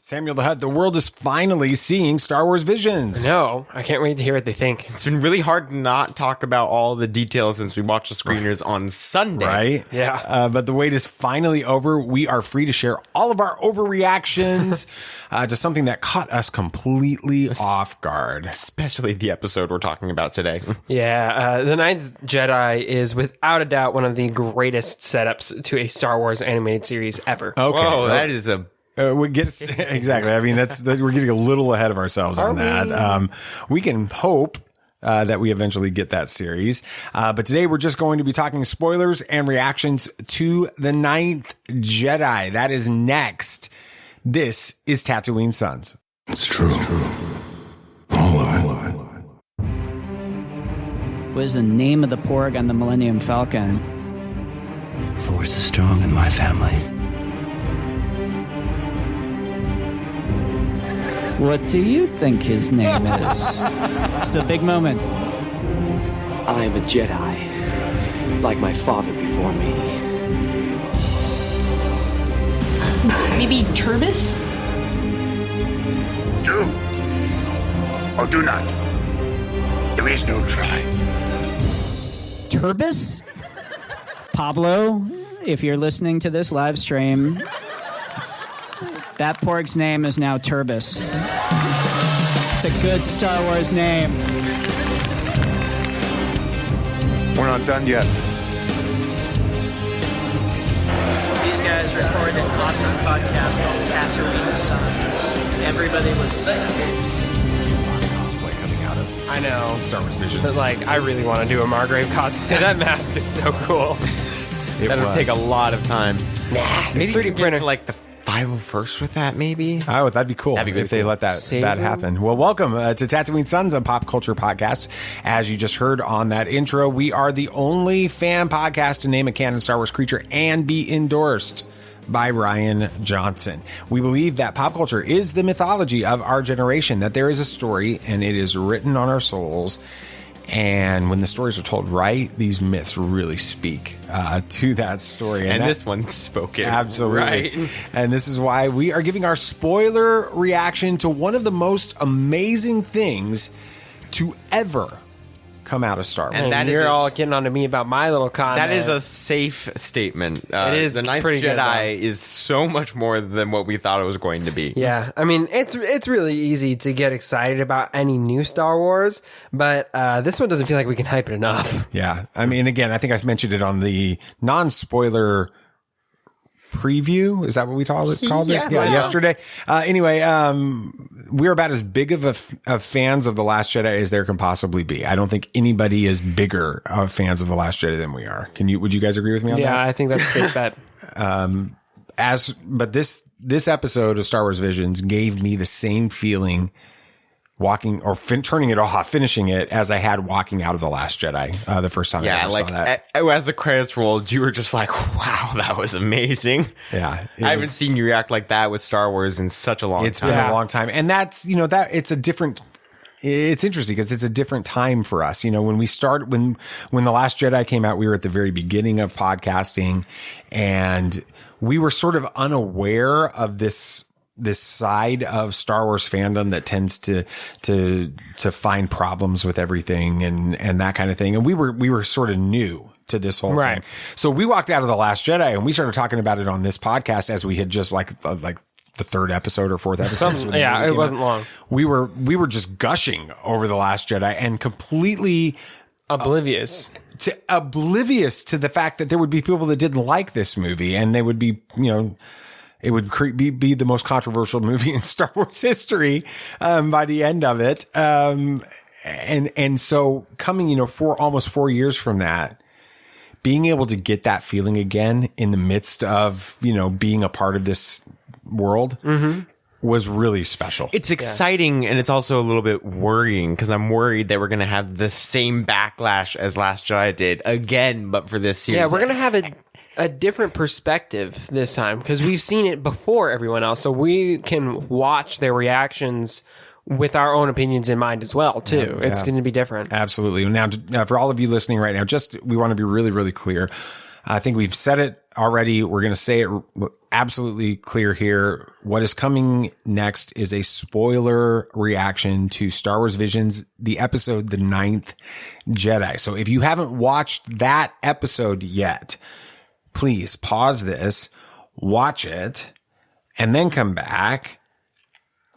Samuel the Hutt, the world is finally seeing Star Wars Visions. No, I can't wait to hear what they think. It's been really hard to not talk about all the details since we watched the screeners on Sunday. Right? Yeah. But the wait is finally over. We are free to share all of our overreactions to something that caught us completely off guard. Especially the episode we're talking about today. Yeah, The Ninth Jedi is without a doubt one of the greatest setups to a Star Wars animated series ever. Okay. Whoa, that is a... we get exactly. I mean, we're getting a little ahead of ourselves on that. We can hope that we eventually get that series. But today we're just going to be talking spoilers and reactions to The Ninth Jedi. That is next. This is Tatooine Sons. It's true. All of it. What is the name of the porg on the Millennium Falcon? Force is strong in my family. What do you think his name is? It's a big moment. I am a Jedi, like my father before me. Maybe Turbis? Do or do not. There is no try. Turbis? Pablo, if you're listening to this live stream, that porg's name is now Turbis. It's a good Star Wars name. We're not done yet. These guys recorded an awesome podcast called Tatooine Sons. Everybody was Cosplay coming out of I know. Star Wars Visions. But, I really want to do a Margrave cosplay. That mask is so cool. That'll take a lot of time. Maybe 3D printer. To, the 501st with that, maybe? Oh, that'd be cool. That'd be if they let that happen. Well, welcome to Tatooine Sons, a pop culture podcast. As you just heard on that intro, we are the only fan podcast to name a canon Star Wars creature and be endorsed by Rian Johnson. We believe that pop culture is the mythology of our generation, that there is a story and it is written on our souls. And when the stories are told right, these myths really speak to that story. And this one spoke it. Absolutely. Right. And this is why we are giving our spoiler reaction to one of the most amazing things to ever come out of Star Wars. And that you're all getting on to me about my little comment. That is a safe statement. It is. The Ninth Jedi is so much more than what we thought it was going to be. Yeah. I mean, it's really easy to get excited about any new Star Wars, but this one doesn't feel like we can hype it enough. Yeah. I mean, again, I think I mentioned it on the non-spoiler preview. Is that what we called it? Yesterday. Anyway, we're about as big of fans of The Last Jedi as there can possibly be. I don't think anybody is bigger of fans of The Last Jedi than we are. Would you guys agree with me on that? Yeah, I think that's a safe bet. But this episode of Star Wars Visions gave me the same feeling walking or turning it off, finishing it as I had walking out of The Last Jedi the first time I ever saw that. As the credits rolled, you were just like, wow, that was amazing. Yeah. I haven't seen you react like that with Star Wars in such a long time. It's been a long time. And that's, it's interesting because it's a different time for us. When The Last Jedi came out, we were at the very beginning of podcasting and we were sort of unaware of this side of Star Wars fandom that tends to find problems with everything and that kind of thing. And we were sort of new to this whole thing. So we walked out of The Last Jedi and we started talking about it on this podcast as we had just like the third episode or fourth episode. Yeah, it wasn't long. We were just gushing over The Last Jedi and completely oblivious to the fact that there would be people that didn't like this movie and they would be, it would be the most controversial movie in Star Wars history by the end of it. And so coming, for almost 4 years from that, being able to get that feeling again in the midst of, being a part of this world was really special. It's exciting and it's also a little bit worrying because I'm worried that we're going to have the same backlash as Last Jedi did again, but for this series. Yeah, we're going to have a different perspective this time because we've seen it before everyone else, so we can watch their reactions with our own opinions in mind as well too. It's going to be different. Absolutely. Now, for all of you listening right now, we want to be really, really clear. I think we've said it already. We're going to say it absolutely clear here. What is coming next is a spoiler reaction to Star Wars Visions, the episode, The Ninth Jedi. So if you haven't watched that episode yet, please pause this, watch it, and then come back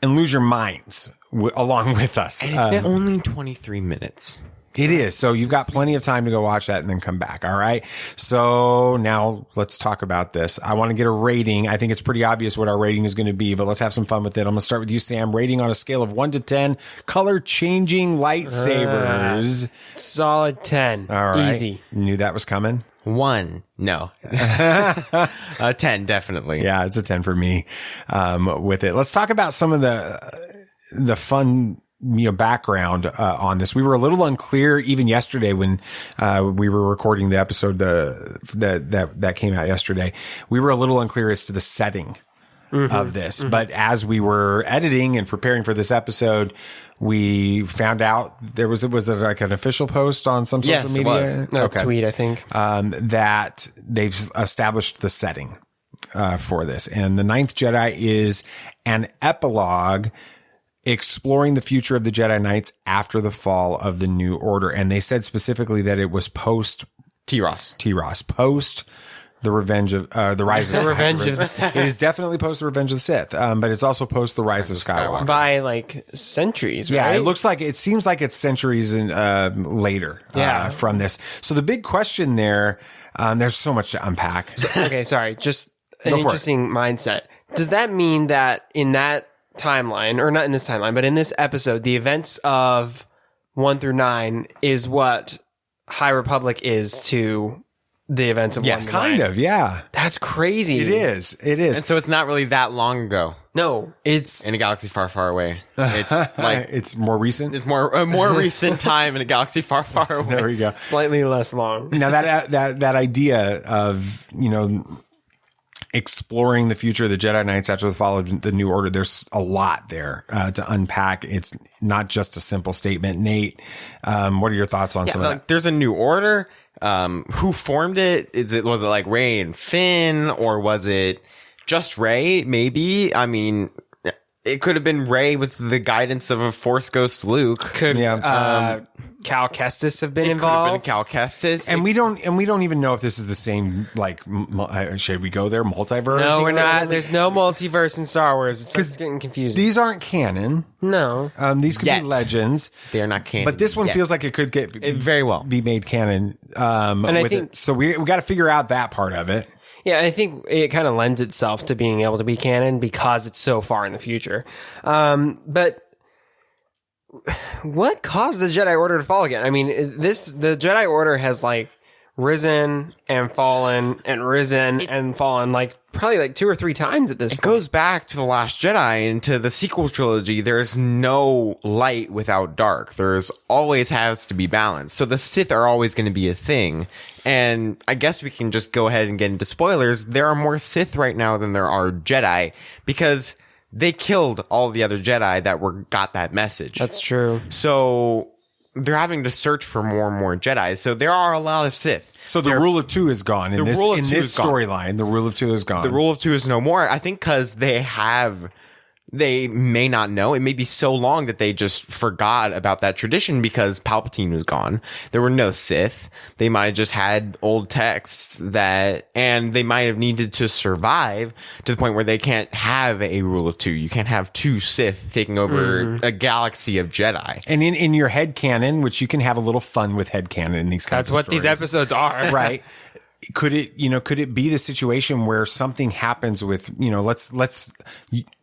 and lose your minds along with us. And it's only 23 minutes. It is. So you've got plenty of time to go watch that and then come back. All right. So now let's talk about this. I want to get a rating. I think it's pretty obvious what our rating is going to be, but let's have some fun with it. I'm going to start with you, Sam. Rating on a scale of 1 to 10, color changing lightsabers. Solid 10. All right. Easy. Knew that was coming. 1. No. 10, definitely. Yeah, it's a 10 for me, with it. Let's talk about some of the fun, background, on this. We were a little unclear even yesterday when, we were recording the episode, that came out yesterday. We were a little unclear as to the setting of this, but as we were editing and preparing for this episode, we found out was it like an official post on some social media? It was. No, tweet, I think. That they've established the setting, for this. And The Ninth Jedi is an epilogue exploring the future of the Jedi Knights after the fall of the New Order. And they said specifically that it was post T-Ross, post the Revenge of, the Rise of Revenge of the Sith. It is definitely post the Revenge of the Sith. But it's also post the Rise of Skywalker. By like centuries, right? Yeah, it seems like it's centuries later, from this. So the big question there, there's so much to unpack. Okay, sorry. Just an interesting mindset. Does that mean that in that timeline, or not in this timeline, but in this episode, the events of 1 through 9 is what High Republic is to the events of 1 to 9? Kind of, yeah. That's crazy. It is. And so it's not really that long ago. No, it's in a galaxy far, far away. It's like it's more recent. It's a more recent time in a galaxy far, far away. There we go. Slightly less long. Now that idea of, exploring the future of the Jedi Knights after the fall of the New Order, there's a lot there to unpack. It's not just a simple statement. Nate, what are your thoughts on some of that? There's a New Order. Who formed it? Was it like Rey and Finn, or was it just Rey? Maybe. I mean, it could have been Rey with the guidance of a Force ghost Luke. Could Cal Kestis have been Could involved? have been Cal Kestis. And we don't even know if this is the same, like, should we go there? Multiverse? No, we're not. There's no multiverse in Star Wars. It's getting confusing. These aren't canon. No. These could be legends. They are not canon. But this one feels like it could very well be made canon. And I think, so we got to figure out that part of it. Yeah, I think it kind of lends itself to being able to be canon because it's so far in the future. But what caused the Jedi Order to fall again? I mean, the Jedi Order has like risen and fallen and risen and fallen probably 2 or 3 times at this point. It goes back to The Last Jedi and to the sequel trilogy. There's no light without dark. There's always has to be balance. So the Sith are always going to be a thing. And I guess we can just go ahead and get into spoilers. There are more Sith right now than there are Jedi because they killed all the other Jedi that got that message. That's true. So they're having to search for more and more Jedi. So there are a lot of Sith. So the rule of 2 is gone in this storyline. The rule of 2 is gone. The rule of 2 is no more. I think because they may not know. It may be so long that they just forgot about that tradition because Palpatine was gone. There were no Sith. They might have just had old texts and they might have needed to survive to the point where they can't have a rule of 2. You can't have 2 Sith taking over a galaxy of Jedi. And in your headcanon, which you can have a little fun with headcanon in these kinds of stories. That's what these episodes are. Right. Could it be the situation where something happens with, let's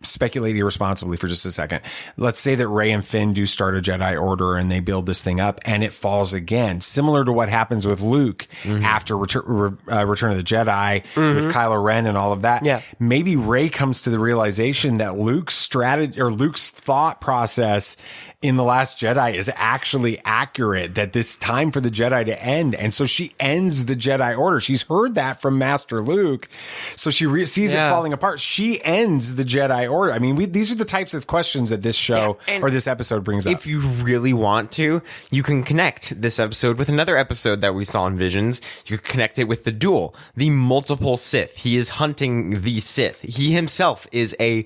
speculate irresponsibly for just a second. Let's say that Rey and Finn do start a Jedi Order and they build this thing up and it falls again, similar to what happens with Luke after Return of the Jedi with Kylo Ren and all of that. Yeah. Maybe Rey comes to the realization that Luke's strategy or Luke's thought process in The Last Jedi is actually accurate, that this time for the Jedi to end. And so she ends the Jedi Order. She's heard that from Master Luke. So she sees it falling apart. She ends the Jedi Order? I mean, these are the types of questions that this show or this episode brings up. If you really want to, you can connect this episode with another episode that we saw in Visions. You can connect it with the duel, the multiple Sith. He is hunting the Sith. He himself is a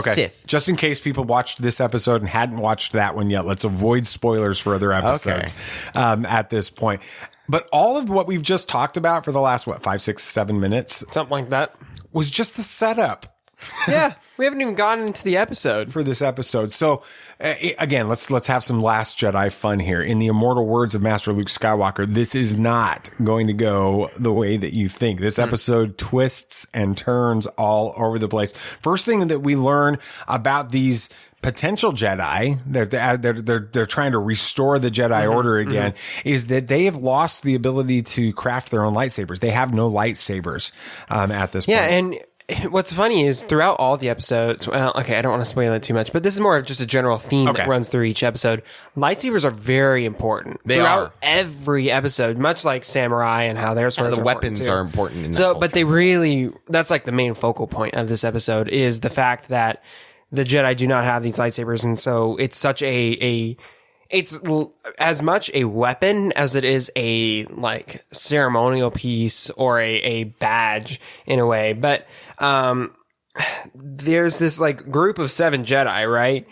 Sith. Just in case people watched this episode and hadn't watched that one yet, let's avoid spoilers for other episodes at this point. But all of what we've just talked about for the last, 5, 6, 7 minutes? Something like that. Was just the setup. Yeah, we haven't even gotten into the episode. For this episode. So, again, let's have some Last Jedi fun here. In the immortal words of Master Luke Skywalker, this is not going to go the way that you think. This episode twists and turns all over the place. First thing that we learn about these potential Jedi, they're trying to restore the Jedi Order again, is that they have lost the ability to craft their own lightsabers. They have no lightsabers at this point. Yeah, and what's funny is throughout all the episodes, well, okay, I don't want to spoil it too much, but this is more of just a general theme that runs through each episode. Lightsabers are very important throughout every episode, much like samurai and how their swords the weapons are important in that culture. But they really, that's like the main focal point of this episode is the fact that the Jedi do not have these lightsabers, and so it's such it's as much a weapon as it is a like ceremonial piece or a badge in a way. But there's this like group of 7 Jedi, right?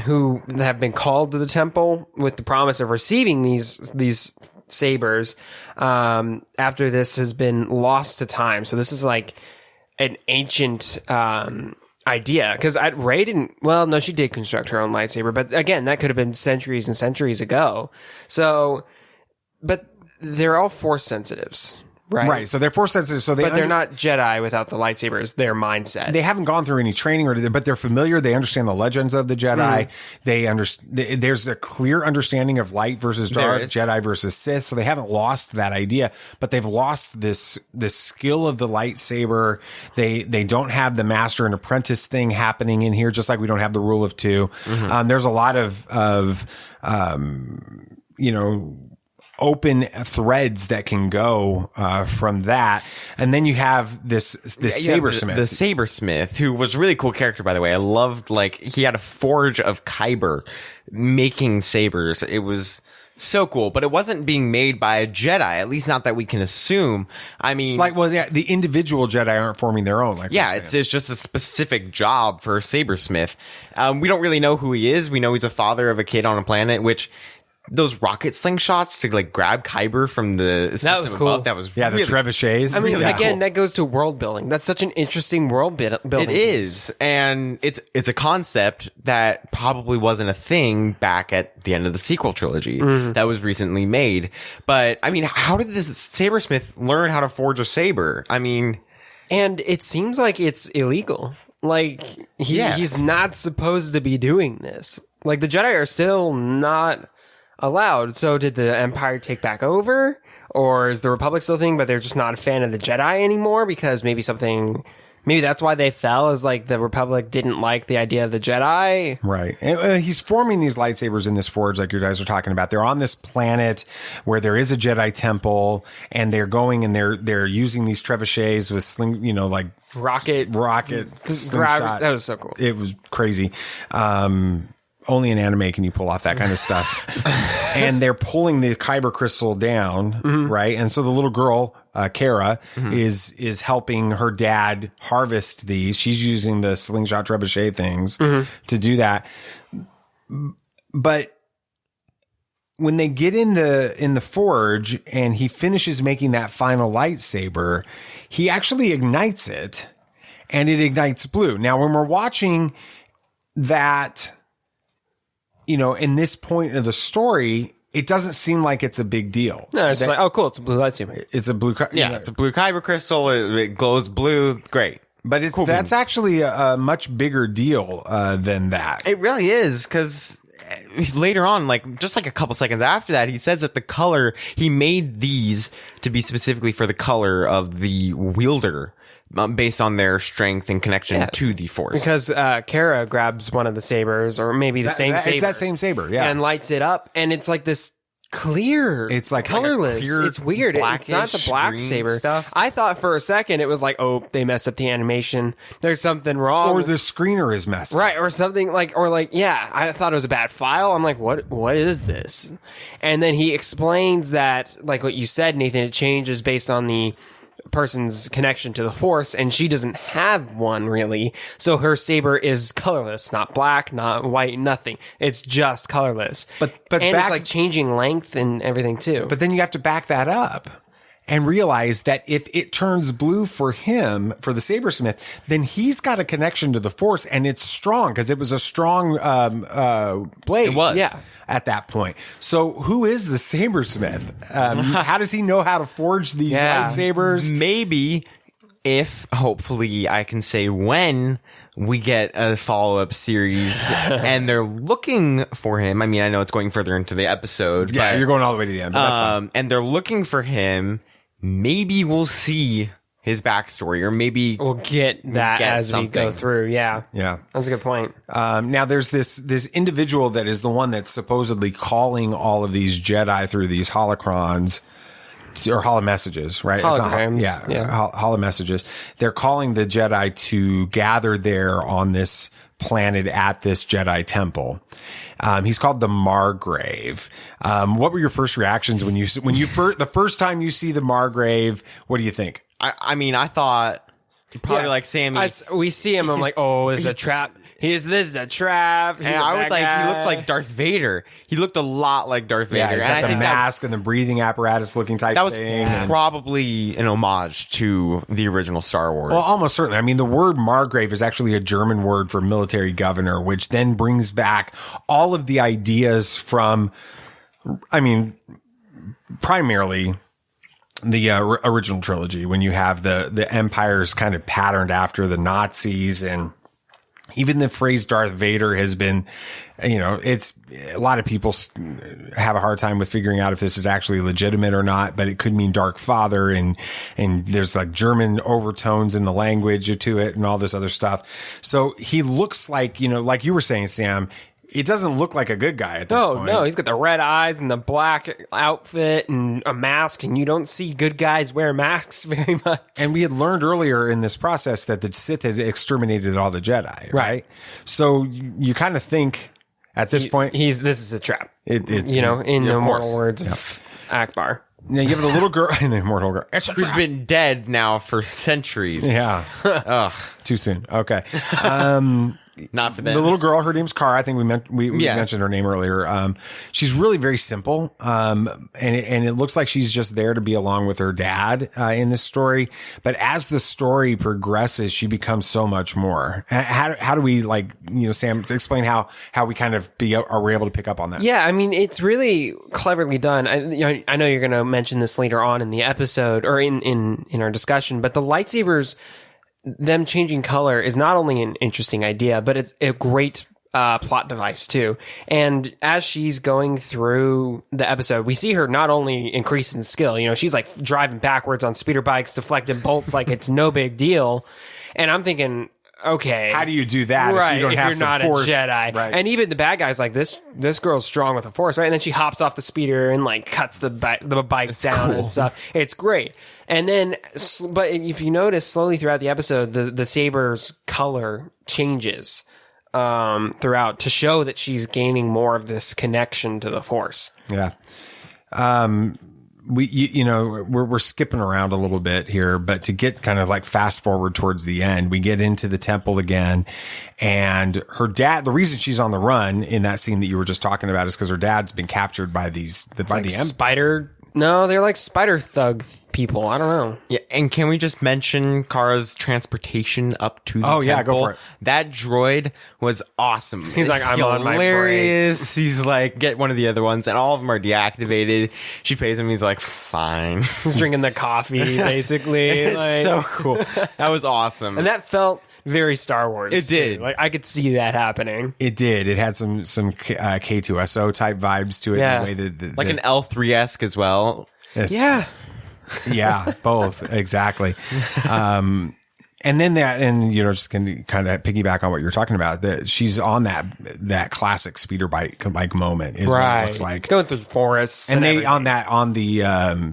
Who have been called to the temple with the promise of receiving these sabers after this has been lost to time. So this is like an ancient idea, because Rey didn't. Well, no, she did construct her own lightsaber, but again, that could have been centuries and centuries ago. So, but they're all Force sensitives, right? Right. So they're Force sensitive. So they're not Jedi without the lightsabers. Their mindset. They haven't gone through any training but they're familiar. They understand the legends of the Jedi. They understand. There's a clear understanding of light versus dark, Jedi versus Sith. So they haven't lost that idea, but they've lost this skill of the lightsaber. They don't have the master and apprentice thing happening in here, just like we don't have the rule of 2. There's a lot of open threads that can go from that, and then you have this sabersmith, the sabersmith, who was a really cool character, by the way. I loved, like, he had a forge of kyber making sabers. It was so cool, but it wasn't being made by a Jedi, at least not that we can assume. I mean, the individual Jedi aren't forming their own. It's just a specific job for a sabersmith. We don't really know who he is. We know he's a father of a kid on a planet, which those rocket slingshots to like grab kyber from the that was cool. Above, that was the trebuchets. I mean, really again, cool. That goes to world building. That's such an interesting world building. It is, and it's a concept that probably wasn't a thing back at the end of the sequel trilogy that was recently made. But I mean, how did this sabersmith learn how to forge a saber? I mean, and it seems like it's illegal. Like he's not supposed to be doing this. Like the Jedi are still not allowed. So did the Empire take back over, or is the Republic still thing, but they're just not a fan of the Jedi anymore because maybe that's why they fell, is like the Republic didn't like the idea of the Jedi. Right. And, he's forming these lightsabers in this forge like you guys are talking about. They're on this planet where there is a Jedi temple, and they're going and they're using these trebuchets with rocket slingshot. That was so cool. It was crazy. Only in anime can you pull off that kind of stuff. And they're pulling the kyber crystal down, right? And so the little girl, Kara, is helping her dad harvest these. She's using the slingshot trebuchet things to do that. But when they get in the forge and he finishes making that final lightsaber, he actually ignites it, and it ignites blue. Now, when we're watching that, in this point of the story, it doesn't seem like it's a big deal. No, it's like, oh, cool, it's a blue lightsaber. It's a blue, it's a blue kyber crystal. It glows blue. Great. But that's actually a much bigger deal than that. It really is, because later on, just a couple seconds after that, he says that the color, he made these to be specifically for the color of the wielder, based on their strength and connection to the Force. Because Kara grabs one of the sabers, or maybe the same saber. It's that same saber, and lights it up, and it's like this clear. It's like colorless. clear It's weird. It's not the black green saber stuff. I thought for a second it was like, oh, they messed up the animation. There's something wrong. Or the screener is messed up. Right, or something yeah, I thought it was a bad file. I'm like, what is this? And then he explains that, like what you said, Nathan, it changes based on the person's connection to the Force, and she doesn't have one really. So her saber is colorless, not black, not white, nothing. It's just colorless. But and it's like changing length and everything too. But then you have to back that up and realize that if it turns blue for him, for the sabersmith, then he's got a connection to the Force, and it's strong because it was a strong blade. It was. Yeah. At that point. So who is the sabersmith? How does he know how to forge these lightsabers? Maybe if, hopefully, I can say when we get a follow-up series and they're looking for him. I mean, I know it's going further into the episode. Yeah, but, you're going all the way to the end, but that's fine. And they're looking for him. Maybe we'll see his backstory, or maybe we'll get that as we go through. Yeah. Yeah. That's a good point. Now there's this individual that is the one that's supposedly calling all of these Jedi through these holocrons or holomessages, right? Holograms. Holomessages. They're calling the Jedi to gather there on this planet at this Jedi temple. He's called the Margrave. What were your first reactions when the first time you see the Margrave? What do you think? I mean, I thought probably like Sammy. We see him. I'm like, oh, it's a trap. This is a trap. And I was like, he looks like Darth Vader. He looked a lot like Darth Vader. Yeah, he's got the mask and the breathing apparatus looking type that was thing. Probably an homage to the original Star Wars. Well, almost certainly. I mean, the word Margrave is actually a German word for military governor, which then brings back all of the ideas from, I mean, primarily the original trilogy, when you have the empires kind of patterned after the Nazis, and even the phrase Darth Vader has been, it's a lot of people have a hard time with figuring out if this is actually legitimate or not, but it could mean Dark Father, and there's like German overtones in the language to it and all this other stuff. So he looks like, like you were saying, Sam, it doesn't look like a good guy at this point. No, he's got the red eyes and the black outfit and a mask, and you don't see good guys wear masks very much. And we had learned earlier in this process that the Sith had exterminated all the Jedi, right? So you kind of think at this point, this is a trap. It's in the immortal words of Akbar. Now you have the little girl in the immortal girl, who's been dead now for centuries. Yeah. Ugh. Too soon. Okay. Not for them. The little girl, her name's Cara. I think we mentioned her name earlier. She's really very simple. And it looks like she's just there to be along with her dad, in this story. But as the story progresses, she becomes so much more. How do we, Sam, explain how we kind of are able to pick up on that? Yeah. I mean, it's really cleverly done. I know you're going to mention this later on in the episode or in our discussion, but the lightsabers, them changing color is not only an interesting idea, but it's a great plot device too. And as she's going through the episode, we see her not only increase in skill, she's like driving backwards on speeder bikes, deflecting bolts like it's no big deal. And I'm thinking, okay, how do you do that if you don't have you're some not force? A Jedi? Right. And even the bad guy's like, this girl's strong with the Force, right? And then she hops off the speeder and like cuts the bike down and stuff. It's great. And then, but if you notice slowly throughout the episode, the saber's color changes throughout to show that she's gaining more of this connection to the Force. Yeah. We're skipping around a little bit here, but to get kind of like fast forward towards the end, we get into the temple again, and her dad, the reason she's on the run in that scene that you were just talking about is because her dad's been captured by the spider. No, they're like spider thug people. I don't know. Yeah, and can we just mention Kara's transportation up to the temple? Yeah, go for it. That droid was awesome. He's like, I'm on my break. He's like, get one of the other ones, and all of them are deactivated. She pays him. He's like, fine. He's drinking the coffee, basically. It's so cool. That was awesome. And that felt very Star Wars. It did. Like I could see that happening. It did. It had some K2SO type vibes to it. Yeah. In a way that like an L3-esque as well. Yeah. Yeah, both. Exactly. And then just can kind of piggyback on what you were talking about, that she's on that classic speeder bike like moment is what it looks like. Going through the forests. And they, on the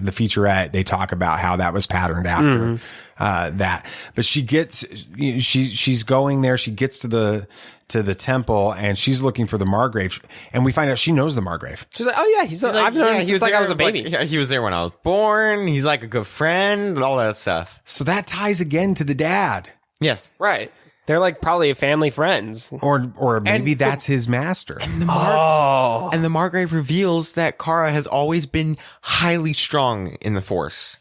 featurette, they talk about how that was patterned after, that, but she's going there. She gets to the temple and she's looking for the Margrave, and we find out she knows the Margrave. She's like, oh yeah, I've known him since like I was a baby. He was there when I was born. He's like a good friend, all that stuff. So that ties again to the dad. Yes. Right. They're like probably family friends. Or maybe that's his master. And the Margrave reveals that Kara has always been highly strong in the Force.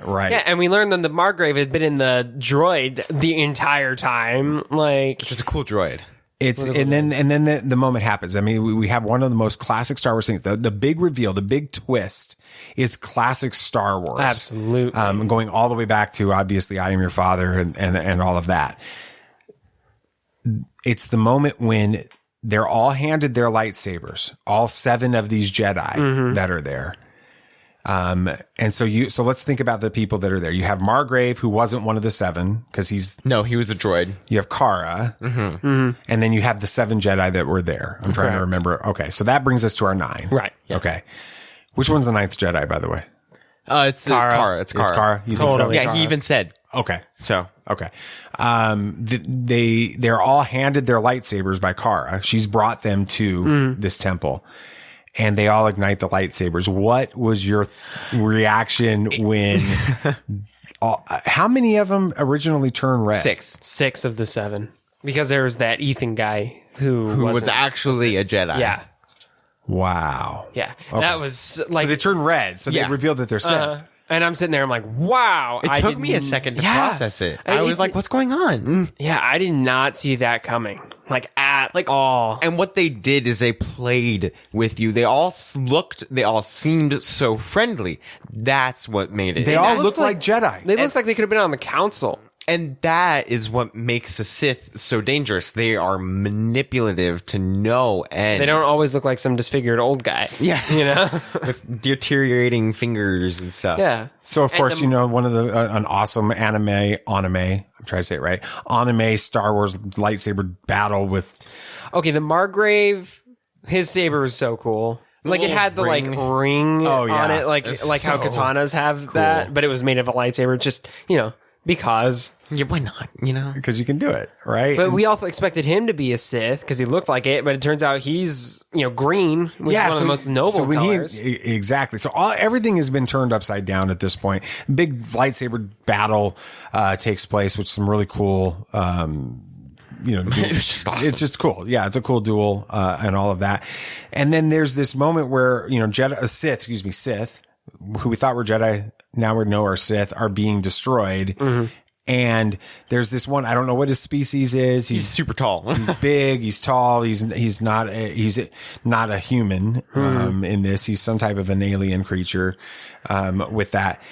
Right. Yeah, and we learned that the Margrave had been in the droid the entire time. Like, which is a cool droid. And then the moment happens. I mean, we have one of the most classic Star Wars things. The big reveal, the big twist is classic Star Wars. Absolutely. Going all the way back to obviously I Am Your Father and all of that. It's the moment when they're all handed their lightsabers, all 7 of these Jedi that are there. And so let's think about the people that are there. You have Margrave, who wasn't one of the 7 because he was a droid. You have Kara, and then you have the 7 Jedi that were there. I'm trying to remember. Okay. So that brings us to our 9. Right. Yes. Okay. Which one's the 9th Jedi, by the way? It's Kara. It's Kara. You think so? Yeah. Kara? He even said, okay. So, okay. They're all handed their lightsabers by Kara. She's brought them to this temple. And they all ignite the lightsabers. What was your reaction when? How many of them originally turned red? 6 of the 7, because there was that Ethan guy who was actually a Jedi. Yeah. Wow. Yeah. Okay. That was like, so they turned red. So they revealed that they're Sith. And I'm sitting there, I'm like, wow. It took me a second to process it. I was like, what's going on? Yeah, I did not see that coming. Like, at all. And what they did is they played with you. They all seemed so friendly. That's what made it. They all looked like Jedi. They looked like they could have been on the council. And that is what makes a Sith so dangerous. They are manipulative to no end. They don't always look like some disfigured old guy. Yeah. You know? With deteriorating fingers and stuff. Yeah. So, of course, one of an awesome anime, I'm trying to say it right, anime Star Wars lightsaber battle with... Okay, the Margrave, his saber was so cool. Like, it had the ring on it, like how katanas have that, but it was made of a lightsaber, just, because. Yeah, why not? Because you can do it, right? But we all expected him to be a Sith because he looked like it, but it turns out he's, green, which is one of the most noble colors. Exactly. So everything has been turned upside down at this point. Big lightsaber battle takes place, which is some really cool, it's just awesome. It's just cool. Yeah, it's a cool duel and all of that. And then there's this moment where, Sith, who we thought were Jedi, now we know are Sith, are being destroyed. And there's this one, I don't know what his species is. He's super tall. He's big. He's tall. He's not a human, in this. He's some type of an alien creature, with that.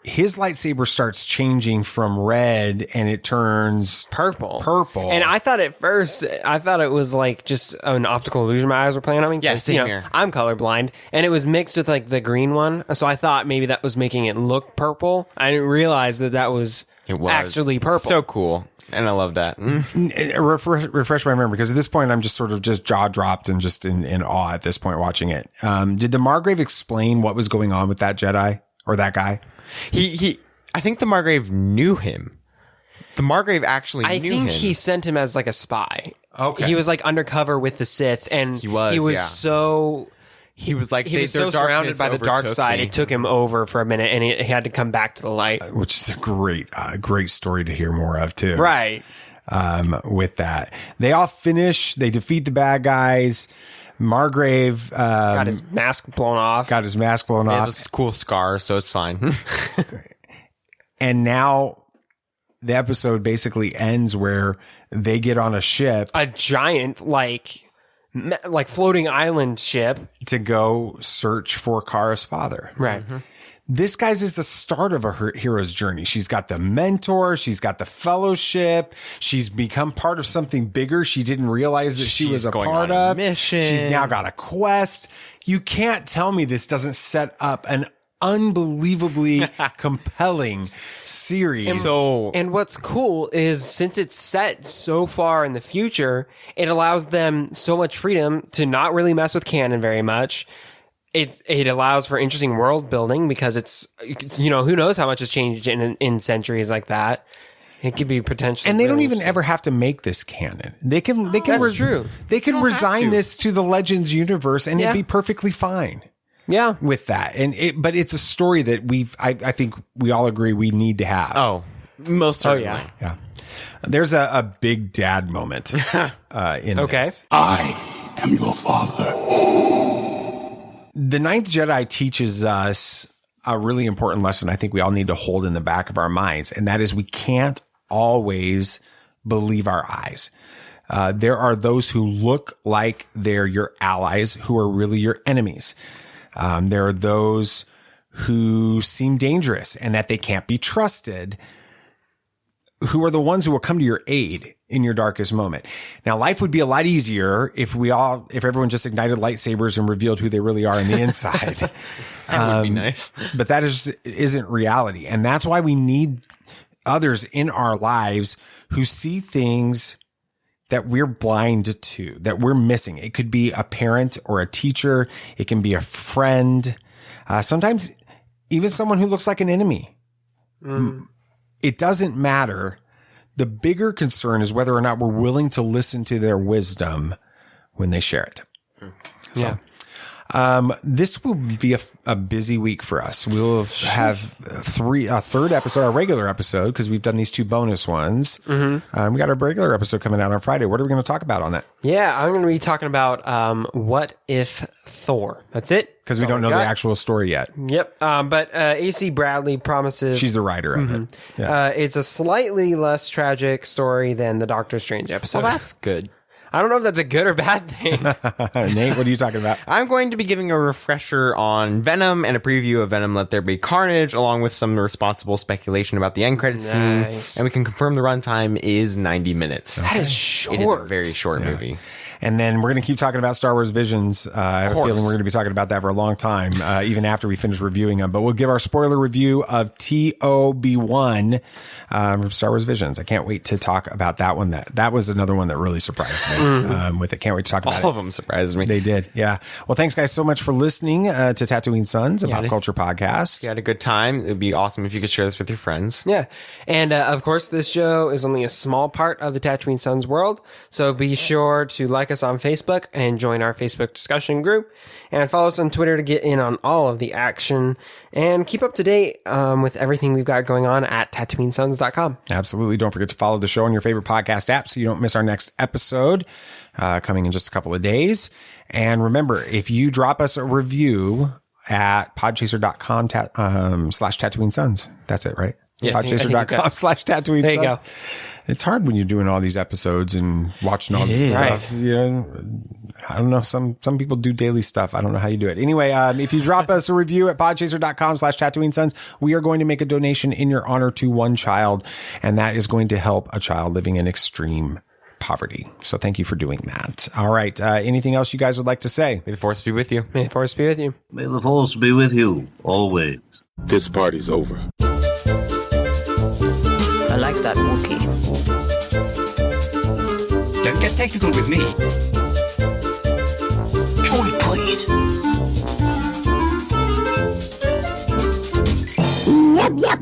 His lightsaber starts changing from red and it turns purple. And I thought at first, it was like just an optical illusion my eyes were playing on me. Yeah, same here. I'm colorblind, and it was mixed with like the green one. So I thought maybe that was making it look purple. I didn't realize that was actually purple. So cool. And I love that. Refresh my memory, because at this point I'm just sort of just jaw dropped and just in awe at this point watching it. Did the Margrave explain what was going on with that Jedi or that guy? I think the Margrave knew him. The Margrave actually knew him. I think he sent him as like a spy. Okay. He was like undercover with the Sith, and he was so surrounded by the dark side. It took him over for a minute, and he had to come back to the light. Which is a great story to hear more of too. Right. With that, they all finish. They defeat the bad guys. Margrave got his mask blown off. He has a cool scar, so it's fine. And now the episode basically ends where they get on a ship, a giant like floating island ship, to go search for Kara's father. Right. This, guys, is the start of her hero's journey. She's got the mentor. She's got the fellowship. She's become part of something bigger she didn't realize that she was a part of. Mission. She's now got a quest. You can't tell me this doesn't set up an unbelievably compelling series. And what's cool is since it's set so far in the future, it allows them so much freedom to not really mess with canon very much. It allows for interesting world building because it's who knows how much has changed in centuries like that. It could be potentially, and they don't even ever have to make this canon. They can That's true. They can resign this to the Legends universe, and it'd be perfectly fine. Yeah, with that, but it's a story that I think we all agree we need to have. Oh, most certainly. Yeah. There's a big dad moment in this. I am your father. The Ninth Jedi teaches us a really important lesson I think we all need to hold in the back of our minds, and that is we can't always believe our eyes. There are those who look like they're your allies who are really your enemies. There are those who seem dangerous and that they can't be trusted, who are the ones who will come to your aid in your darkest moment. Now, life would be a lot easier if everyone just ignited lightsabers and revealed who they really are on the inside. That would be nice. But that isn't reality. And that's why we need others in our lives who see things that we're blind to, that we're missing. It could be a parent or a teacher. It can be a friend. Sometimes even someone who looks like an enemy. It doesn't matter. The bigger concern is whether or not we're willing to listen to their wisdom when they share it. This will be a busy week for us. We will have a third episode, a regular episode, because we've done these 2 bonus ones. We got a regular episode coming out on Friday. What are we going to talk about on that? Yeah, I'm going to be talking about What If Thor. That's it. Because we don't know the actual story yet. Yep. But AC Bradley promises... She's the writer of it. Yeah. It's a slightly less tragic story than the Doctor Strange episode. Well, that's good. I don't know if that's a good or bad thing. Nate, what are you talking about? I'm going to be giving a refresher on Venom and a preview of Venom Let There Be Carnage, along with some responsible speculation about the end credits scene. And we can confirm the runtime is 90 minutes. That is short. It is a very short movie. And then we're going to keep talking about Star Wars Visions. I have a feeling we're going to be talking about that for a long time, even after we finish reviewing them. But we'll give our spoiler review of TOB1 from Star Wars Visions. I can't wait to talk about that one. That was another one that really surprised me with it. Can't wait to talk about it. All of them surprised me. They did. Yeah. Well, thanks guys so much for listening to Tatooine Sons, a pop culture podcast. You had a good time. It would be awesome if you could share this with your friends. Yeah. And of course, this show is only a small part of the Tatooine Sons world. So be sure to like us on Facebook and join our Facebook discussion group, and follow us on Twitter to get in on all of the action and keep up to date with everything we've got going on at TatooineSons.com. Absolutely. Don't forget to follow the show on your favorite podcast app so you don't miss our next episode coming in just a couple of days. And remember, if you drop us a review at podchaser.com /Tatooine Sons, that's it, right? Yes, podchaser.com /Tatooine There you Sons. go. It's hard when you're doing all these episodes and watching all this stuff. You know, I don't know. Some people do daily stuff. I don't know how you do it. Anyway, if you drop us a review at podchaser.com /Tatooine Sons, we are going to make a donation in your honor to one child, and that is going to help a child living in extreme poverty. So thank you for doing that. All right. Anything else you guys would like to say? May the Force be with you. May the Force be with you. May the Force be with you always. This party's over. I like that Wookiee. Don't get technical with me. Joy, please. Yep, yep.